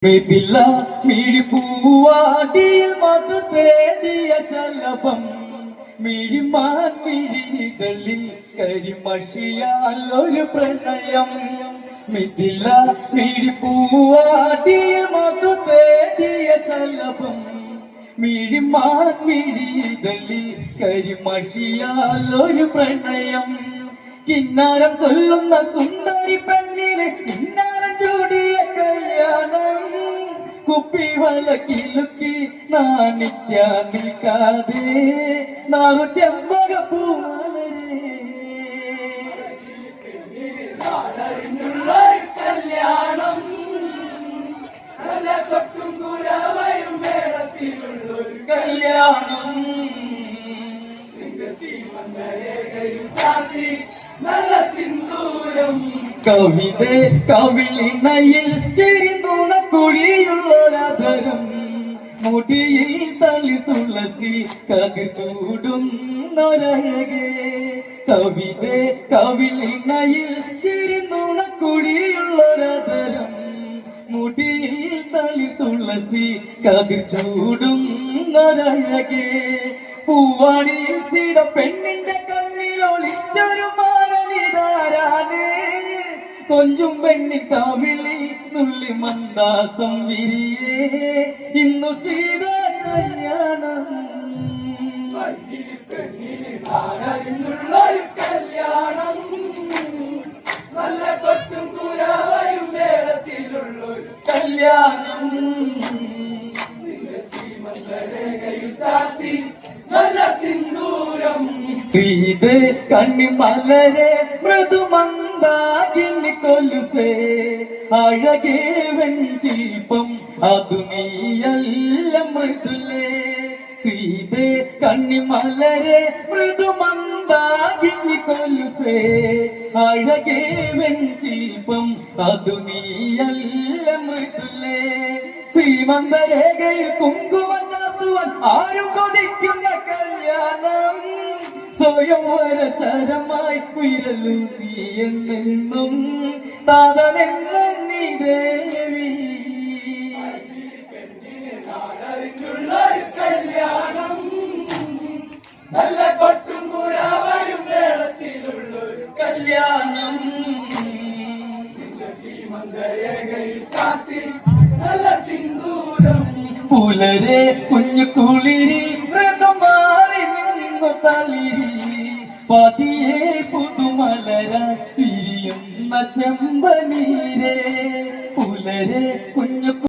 മിഥില മിഴിപ്പൂവാടിയിൽ മധു തേടിയ ശലഭം മിഴിമാൻ മിഴിതളിൽ കരിമഷിയാൽ ഒരു പ്രണയം. മിഥില മിഴിപ്പൂവാടിയിൽ മധു തേടിയ ശലഭം മിഴിമാൻ മിഴിതളിൽ കരിമഷിയാൽ ഒരു പ്രണയം. കിന്നാരം ചൊല്ലുന്ന സുന്ദരി പെണ്ണിനെ കിന്നാരം ചൂടിയ കല്യാണം. കുപ്പി വളക്കിലുക്കി നാണിക്കാൻ നിൽക്കാതെ നാറു ചെമ്പകപ്പൂമലരെ കല്യാണം. നല്ല കൊട്ടും കുരവയും മേളത്തിലുള്ളൊരു കല്യാണം. നല്ല സിന്ദൂരം കവിത കവിളിണയിൽ ചെരിനുണക്കുഴിയുള്ളൊരധരം. മുടിയിൽ തളി തുളസി കതിർ ചൂടുന്നൊരഴകേ. കവിത കവിളിണയിൽ ചെരിനുണക്കുഴിയുള്ളൊരധരം. മുടിയിൽ തളി തുളസി കതിർ ചൂടുന്നൊരഴകേ. പൂവാടിയിൽ സ്ഥിര പെണ്ണിന്റെ കണ്ണിലൊളിച്ചൊരു മാരനിതാരാണ്. കൊഞ്ചും പെണ്ണിൻ കവിളി നുള്ളി മന്ദാസം വിരിയേ. ഇന്നു സീത കല്യാണം. കല്യാണം നല്ല കൊട്ടും കുരവയും മേളത്തിലുള്ളൊരു കല്യാണം. നല്ല സിന്ദൂരം സീതേ കണ്ണിമലരെ മൃദുമന്ദാകിനി കൊലുസേ. അഴകേ വെഞ്ചിൽപ്പം അതു നീയല്ല മൃദുലേ. സീതേ കണ്ണിമലരെ മൃദുമന്ദാകിനി കൊലുസേ. അഴകേ വെഞ്ചിൽപ്പം അതു നീയല്ല മൃദുലേ. ശ്രീമന്തരേഖയിൽ കുങ്കുമം ചാർത്തുവാൻ ആരും കൊതിക്കുന്ന കല്യാണം. സ്വയംവര ശരമായി ഉയരലു നീ എന്നെന്നും താതനെന്നും നീ ദേവി. കല്യാണം നല്ല കൊട്ടും കുരവയും മേളത്തിലുള്ളൊരു കല്യാണം. നല്ല സിന്ദൂരം പുലരെ കുഞ്ഞു കുളിരി മൃദുമാറി നിന്നു തളിരി. പതിയെ പുതുമലര പിരിയുന്ന ചെമ്പനീരേ. പുലരെ കുഞ്ഞു